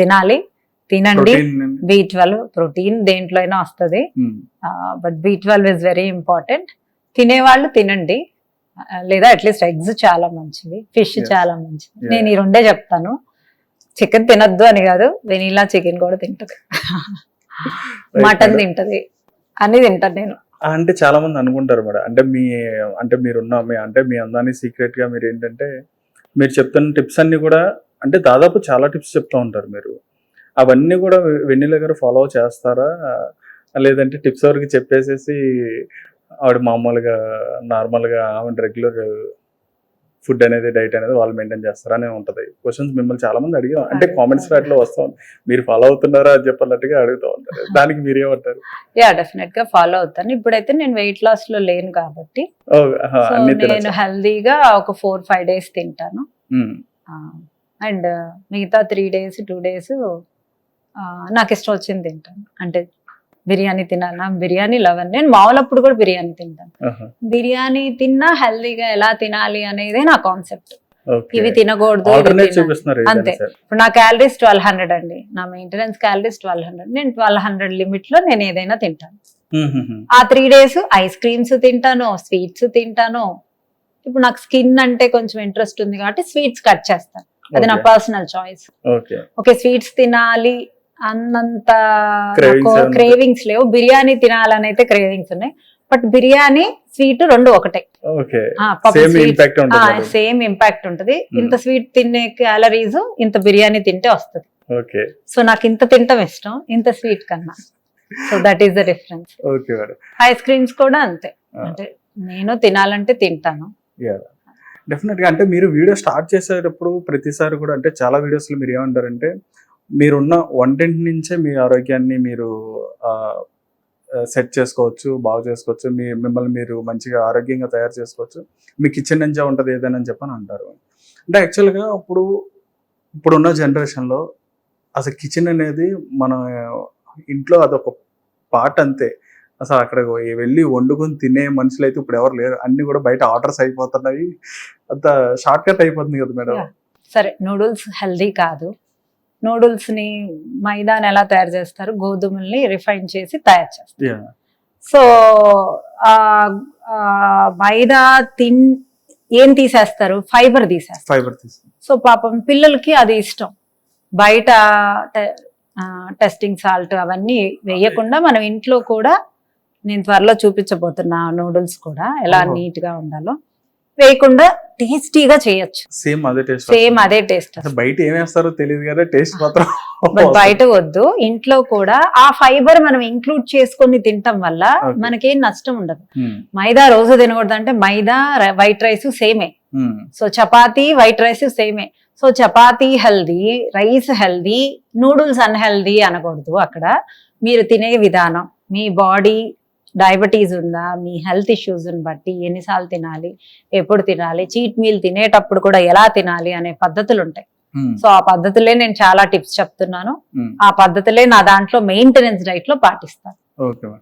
తినాలి, తినండి. Protein B12 protein దేంట్లో అయినా వస్తుంది, but B12 is very important. తినేవాళ్ళు తినండి, లేదా అట్లీస్ట్ ఎగ్స్ చాలా మంచివి, ఫిష్ Yes. చాలా మంచిది. Yeah. నేను ఈ రెండే చెప్తాను. చికెన్ తినద్దు అని కాదు, వెనీలా చికెన్ కూడా తింటది, మటన్ madam. తింటది, అన్ని తింటాను నేను. అంటే చాలా మంది అనుకుంటారు మేడం, అంటే మీరున్న మీ అందాన్ని సీక్రెట్ గా మీరు ఏంటంటే మీరు చెప్తున్న టిప్స్ అన్ని కూడా అంటే దాదాపు చాలా టిప్స్ చెప్తా ఉంటారు మీరు. అవన్నీ కూడా వెన్నెల గారు ఫాలో చేస్తారా, లేదంటే టిప్స్ వరకు చెప్పేసేసి ఆవిడ మామూలుగా నార్మల్గా ఆవిడ రెగ్యులర్ ఫుడ్ అనేది డైట్ అనేది వాళ్ళు మెయింటైన్ చేస్తారా అని ఉంటుంది. క్వశ్చన్స్ మిమ్మల్ని చాలా మంది అడిగా అంటే కామెంట్స్ వాటిలో వస్తా ఉంది, మీరు ఫాలో అవుతున్నారా అని చెప్పినట్టుగా అడుగుతూ ఉంటారు. దానికి మీరేమంటారు? యా, డెఫినెట్ గా ఫాలో అవుతాను. ఇప్పుడైతే నేను వెయిట్ లాస్ లో లేను కాబట్టి ఓ, సో అన్ని నేను తినచ్చు. హెల్దీగా ఒక 4-5 days తింటాను, అండ్ మిగతా 3 days 2 days నాకు ఇష్టం వచ్చింది తింటాను. అంటే బిర్యానీ తినాలా, బిర్యానీ లవర్. నేను మామూలప్పుడు కూడా బిర్యానీ తింటాను. బిర్యానీ తిన్నా హెల్దీగా ఎలా తినాలి అనేది నా కాన్సెప్ట్. ఇవి తినకూడదు, ఇవి ఆల్టర్నేట్ తినాలి. చూపిస్తున్నారు అంతే. ఇప్పుడు నా క్యాలరీస్ 1200 అండి, నా మెయింటెనెన్స్ క్యాలరీస్ 1200. నేను 1200 లిమిట్ లో నేను ఏదైనా తింటాను. ఆ 3 days ఐస్ క్రీమ్స్ తింటాను, స్వీట్స్ తింటాను. ఇప్పుడు నాకు స్కిన్ అంటే కొంచెం ఇంట్రెస్ట్ ఉంది కాబట్టి స్వీట్స్ కట్ చేస్తాను, అది నా పర్సనల్ చాయిస్. ఓకే, స్వీట్స్ తినాలి అన్నంత క్రేవింగ్స్ లేవు. బిర్యానీ తినాలని అయితే క్రేవింగ్స్ ఉన్నాయి, బట్ బిర్యానీ స్వీట్ రెండు ఒకటే, సేమ్ ఇంపాక్ట్ ఉంటది. ఇంత స్వీట్ తినే క్యాలరీస్ ఇంత బిర్యానీ తింటే వస్తుంది. సో నాకు ఇంత తింటాం ఇష్టం, ఇంత స్వీట్ కన్నా. So that is the difference. Ice creams కూడా అంతే, అంటే నేను తినాలంటే తింటాను. డెఫినెట్ గా. అంటే మీరు వీడియో స్టార్ట్ చేసేటప్పుడు ప్రతిసారి కూడా అంటే చాలా వీడియోస్ లో మీరు ఏమంటారంటే మీరున్న వంటింటి నుంచే మీ ఆరోగ్యాన్ని మీరు సెట్ చేసుకోవచ్చు, బాగు చేసుకోవచ్చు, మిమ్మల్ని మీరు మంచిగా ఆరోగ్యంగా తయారు చేసుకోవచ్చు, మీ కిచెన్ నుంచే ఉంటుంది ఏదైనా అని చెప్పని అంటారు. అంటే యాక్చువల్గా ఇప్పుడున్న జనరేషన్లో అసలు కిచెన్ అనేది మన ఇంట్లో అదొక పార్ట్ అంతే. అసలు అక్కడ వెళ్ళి వండుకొని తినే మనుషులు అయితే ఇప్పుడు ఎవరు లేరు, అన్ని కూడా బయట ఆర్డర్స్ అయిపోతున్నాయి, అంత షార్ట్ కట్ అయిపోతుంది కదా మేడం. సరే, నూడిల్స్ హెల్దీ కాదు. నూడిల్స్ ని మైదాని ఎలా తయారు చేస్తారు, గోధుమల్ని రిఫైన్ చేసి తయారు చేస్తారు. సో మైదా ఏం తీసేస్తారు, ఫైబర్ తీసేస్తారు. సో పాపం పిల్లలకి అది ఇష్టం. బయట టెస్టింగ్ సాల్ట్ అవన్నీ వేయకుండా మనం ఇంట్లో కూడా, నేను త్వరలో చూపించబోతున్నా నూడిల్స్ కూడా ఎలా నీట్ గా ఉండాలో, వేయకుండా టేస్టీగా చేయొచ్చు. సేమ్ అదే టేస్ట్. బయట ఏం వేస్తారో తెలియదు కదా, టేస్ట్ మాత్రం బయట వద్దు, ఇంట్లో కూడా ఆ ఫైబర్ మనం ఇంక్లూడ్ చేసుకొని తినటం వల్ల మనకేం నష్టం ఉండదు. మైదా రోజు తినకూడదు అంటే మైదా వైట్ రైస్ సేమే, సో చపాతీ వైట్ రైస్ సేమే. So chapati healthy, rice healthy, noodles unhealthy అనకూడదు. అక్కడ మీరు తినే విధానం, మీ బాడీ డయాబెటీస్ ఉందా, మీ హెల్త్ ఇష్యూస్ బట్టి ఎన్నిసార్లు తినాలి, ఎప్పుడు తినాలి, చీట్ మీల్ తినేటప్పుడు కూడా ఎలా తినాలి అనే పద్ధతులు ఉంటాయి. సో ఆ పద్ధతులే నేను చాలా టిప్స్ చెప్తున్నాను, ఆ పద్ధతులే నా దాంట్లో మెయింటెనెన్స్ డైట్ లో పాటిస్తాను. ఓకే,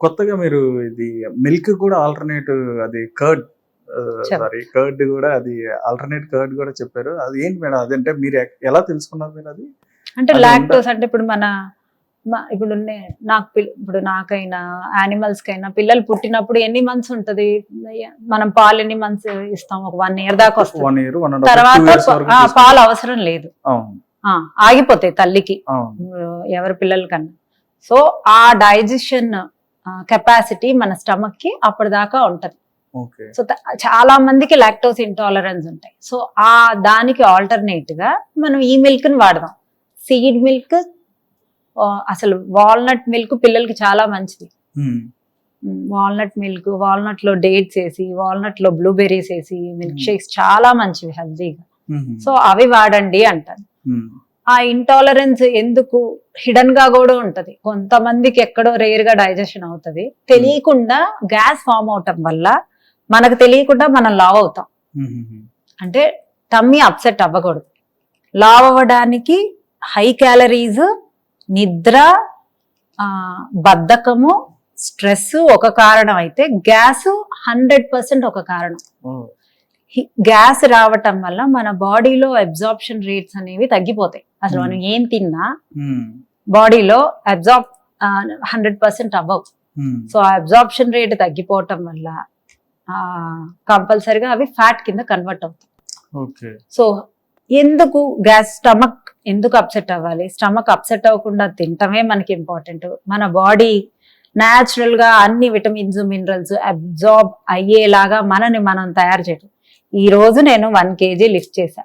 కొత్తగా మీరు ఇది మిల్క్ కూడా ఆల్టర్నేట్, అది కర్డ్ కూడా, అది ఆల్టర్నేట్ కర్డ్ కూడా చెప్పారు. అది ఏంటి మేడం, అదంటే మీరు ఎలా తెలుసుకున్నారు మీరు? అది అంటే లాక్టోస్ అంటే ఇప్పుడు ఇప్పుడు నాకైనా యానిమల్స్ కైనా పిల్లలు పుట్టినప్పుడు ఎన్ని మంత్స్ ఉంటది, మనం పాలు ఎన్ని మంత్స్ ఇస్తాం, ఒక 1 year దాకా వస్తుంది. తర్వాత పాలు అవసరం లేదు, ఆగిపోతాయి తల్లికి, ఎవరి పిల్లల కన్నా. సో ఆ డైజెషన్ కెపాసిటీ మన స్టమక్ కి అప్పటిదాకా ఉంటది. సో చాలా మందికి లాక్టోస్ ఇంటాలరెన్స్ ఉంటాయి. సో దానికి ఆల్టర్నేట్ గా మనం ఈ మిల్క్ ని వాడదాం. సీడ్ మిల్క్, అసలు వాల్నట్ మిల్క్ పిల్లలకి చాలా మంచిది. వాల్నట్ లో డేట్స్ వేసి, వాల్నట్ లో బ్లూబెర్రీస్ వేసి మిల్క్ షేక్స్ చాలా మంచివి హెల్దీగా. సో అవి వాడండి అంటారు. ఆ ఇంటాలరెన్స్ ఎందుకు హిడెన్ గా కూడా ఉంటది, కొంతమందికి ఎక్కడో రేర్ గా డైజెషన్ అవుతుంది, తెలియకుండా గ్యాస్ ఫామ్ అవటం వల్ల మనకు తెలియకుండా మనం లావ్ అవుతాం. అంటే టమ్మీ అప్సెట్ అవ్వకూడదు. లావ్ అవ్వడానికి హై క్యాలరీస్, నిద్ర, బద్ధకము, స్ట్రెస్ ఒక కారణం అయితే గ్యాస్ 100% ఒక కారణం. గ్యాస్ రావటం వల్ల మన బాడీలో అబ్జార్ప్షన్ రేట్స్ అనేవి తగ్గిపోతాయి. అసలు మనం ఏం తిన్నా ఉమ్, బాడీలో అబ్జార్బ్ 100% అబవ్. ఉమ్, సో ఆ అబ్జార్ప్షన్ రేట్ తగ్గిపోవటం వల్ల కంపల్సరిగా అవి ఫ్యాట్ కింద కన్వర్ట్ అవుతాయి. ఓకే. సో ఎందుకు స్టమక్ ఎందుకు అప్సెట్ అవ్వాలి? స్టమక్ అప్సెట్ అవ్వకుండా తింటమే మనకి ఇంపార్టెంట్. మన బాడీ న్యాచురల్ గా అన్ని విటమిన్స్ మినరల్స్ అబ్జార్బ్ అయ్యేలాగా మనని మనం తయారు చేయడం. ఈ రోజు నేను 1 kg లిఫ్ట్ చేశా,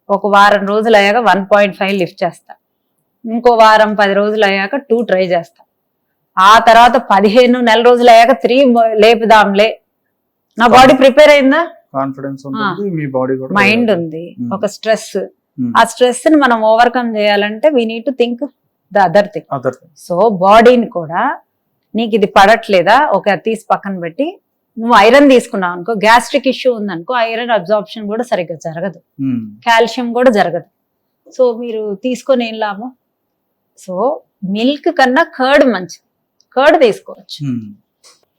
ఒక వారం రోజులు అయ్యాక 1.5 లిఫ్ట్ చేస్తా, ఇంకో వారం 10 రోజులు అయ్యాక 2 ట్రై చేస్తా, ఆ తర్వాత 15 నెల రోజులు అయ్యాక 3 లేపుదాంలే. నా బాడీ ప్రిపేర్ అయిందా? కాన్ఫిడెన్స్ ఉంటుంది, మీ బాడీ కూడా మైండ్ ఉంది, ఒక స్ట్రెస్. ఆ స్ట్రెస్ ని మనం ఓవర్కమ్ చేయాలంటే we need to think the other thing. So బాడీని కూడా నీకు ఇది పడట్లేదా, ఒక తీసి పక్కన పెట్టి నువ్వు ఐరన్ తీసుకున్నావు అనుకో, గ్యాస్ట్రిక్ ఇష్యూ ఉందనుకో, ఐరన్ అబ్జార్ప్షన్ కూడా సరిగ్గా జరగదు, కాల్షియం కూడా జరగదు. సో మీరు తీసుకొని ఏం లాభం? సో మిల్క్ కన్నా కర్డ్ మంచిది, కర్డ్ తీసుకోవచ్చు.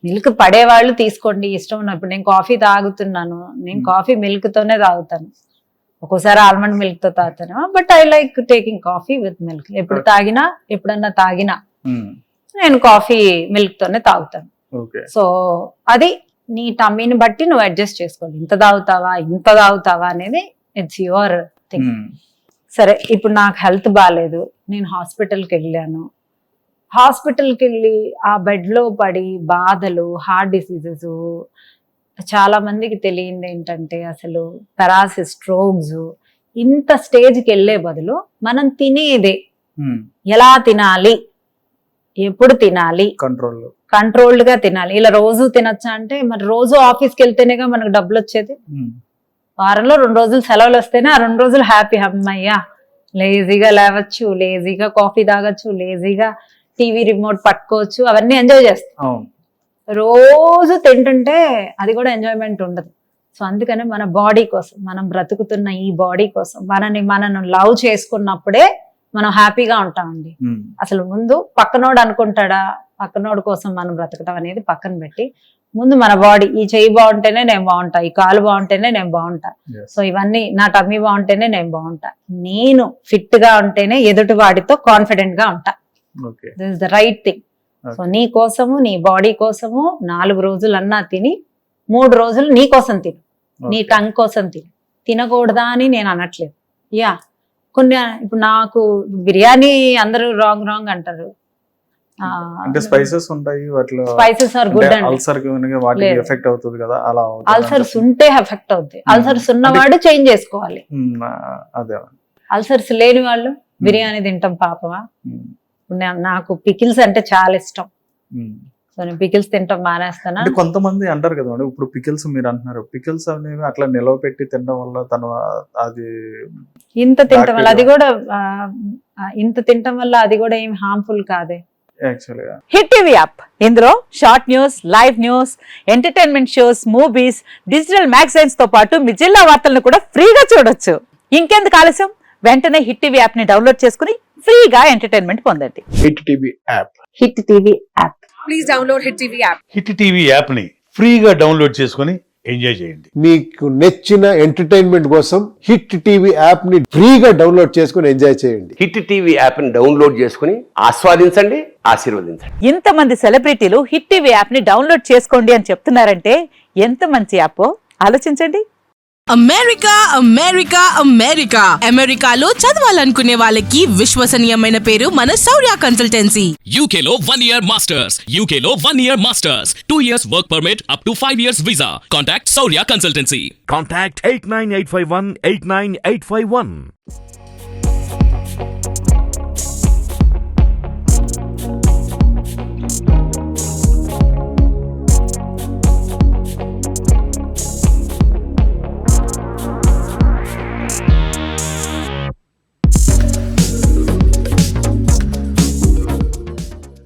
మిల్క్ పడేవాళ్ళు తీసుకోండి, ఇష్టం ఉన్నప్పుడు. నేను కాఫీ తాగుతున్నాను, నేను కాఫీ మిల్క్ తోనే తాగుతాను, ఒక్కోసారి ఆల్మండ్ మిల్క్ తో తాగుతాను, but I like taking coffee with milk. ఎప్పుడన్నా తాగినా నేను కాఫీ మిల్క్ తోనే తాగుతాను. సో అది నీ టమ్మీని బట్టి నువ్వు అడ్జస్ట్ చేసుకోవాలి, ఇంత తాగుతావా అనేది ఇట్స్ యువర్ థింగ్. సరే, ఇప్పుడు నాకు హెల్త్ బాగాలేదు, నేను హాస్పిటల్కి వెళ్ళాను. హాస్పిటల్కి వెళ్ళి ఆ బెడ్ లో పడి బాధలు, హార్ట్ డిసీజెస్, చాలా మందికి తెలియంది ఏంటంటే అసలు పెరాసిస్, స్ట్రోక్స్, ఇంత స్టేజ్కి వెళ్ళే బదులు మనం తినేదే ఎలా తినాలి, ఎప్పుడు తినాలి, కంట్రోల్డ్ గా తినాలి. ఇలా రోజు తినచ్చా అంటే, మరి రోజు ఆఫీస్కి వెళ్తేనేగా మనకు డబ్బులు వచ్చేది. వారంలో 2 రోజులు సెలవులు వస్తేనే ఆ 2 రోజులు హ్యాపీ. అమ్మయ్యా, లేజీగా లేవచ్చు, లేజీగా కాఫీ తాగొచ్చు, లేజీగా టీవీ రిమోట్ పట్టుకోవచ్చు, అవన్నీ ఎంజాయ్ చేస్తాం. రోజు తింటుంటే అది కూడా ఎంజాయ్మెంట్ ఉండదు. సో అందుకనే మన బాడీ కోసం, మనం బ్రతుకుతున్న ఈ బాడీ కోసం మనం లవ్ చేసుకున్నప్పుడే మనం హ్యాపీగా ఉంటామండి. అసలు ముందు పక్కనోడు అనుకుంటాడా, పక్కనోడు కోసం మనం బ్రతకడం అనేది పక్కన పెట్టి, ముందు మన బాడీ, ఈ చెయ్యి బాగుంటేనే నేను బాగుంటా, ఈ కాలు బాగుంటేనే నేను బాగుంటా, సో ఇవన్నీ నా టమ్మీ బాగుంటేనే నేను బాగుంటా, నేను ఫిట్ గా ఉంటేనే ఎదుటి వాడితో కాన్ఫిడెంట్ గా ఉంటా. This is the right thing. So నీ కోసము, నీ బాడీ కోసము 4 రోజులన్నా తిని, 3 రోజులు నీ కోసం తిను, నీ టంగ్ కోసం తినకూడదా అని నేను అనట్లేదు. యా, కొన్ని ఇప్పుడు నాకు బిర్యానీ అందరూ రాంగ్ అంటారు, స్పైసెస్ ఉంటాయి, స్పైసెస్ ఆర్ గుడ్ అండి. అల్సర్స్ ఉంటే ఎఫెక్ట్ అవుతాయి. అల్సర్స్ ఉన్నవాడు చేంజ్ చేసుకోవాలి. అల్సర్స్ లేని వాళ్ళు బిర్యానీ తింటాం పాపమా? నాకు పికిల్స్ అంటే చాలా ఇష్టం, సో నేను పికిల్స్ తింటాం మానేస్తాను. కొంతమంది అంటారు కదా, ఇప్పుడు పికిల్స్ మీరు అంటున్నారు, పికిల్స్ అనేవి అట్లా నిలవ పెట్టి తినడం వల్ల అది ఇంత తినటం వల్ల అది కూడా ఏం హార్మ్ఫుల్ కాదే యాక్చువల్గా. హిట్ టీవీ యాప్, ఇందులో short news, live news, entertainment shows, movies, digital magazines తో పాటు మీ జిల్లా వార్తలను కూడా ఫ్రీగా చూడొచ్చు. ఇంకెందుకు ఆలస్యం, వెంటనే హిట్ టీవీ యాప్ ని డౌన్లోడ్ చేసుకుని ఫ్రీగా ఎంటర్టైన్మెంట్ పొందండి. Hit TV app. Hit TV app. Please download hit TV app. Hit TV app ని ఫ్రీగా డౌన్లోడ్ చేసుకుని ఎంజాయ్ చేయండి. మీకు నచ్చిన ఎంటర్టైన్మెంట్ కోసం హిట్ టీవీ యాప్ ని ఫ్రీగా డౌన్లోడ్ చేసుకుని ఎంజాయ్ చేయండి. హిట్ టీవీ యాప్ ని డౌన్లోడ్ చేసుకుని ఆస్వాదించండి, ఆశీర్వదించండి. ఇంతమంది సెలబ్రిటీలు హిట్ టీవీ యాప్ ని డౌన్లోడ్ చేసుకోండి అని చెప్తున్నారంటే ఎంత మంచి యాప్ ఆలోచించండి. అమెరికాలో చదవాలనుకునే వాళ్ళకి విశ్వసనీయమైన పేరు మన శౌర్య కన్సల్టెన్సీ. UK లో 1 year masters, UK లో 1 year masters, 2 years work permit up to 5 years visa. Contact Saurya Consultancy. Contact 89851 89851.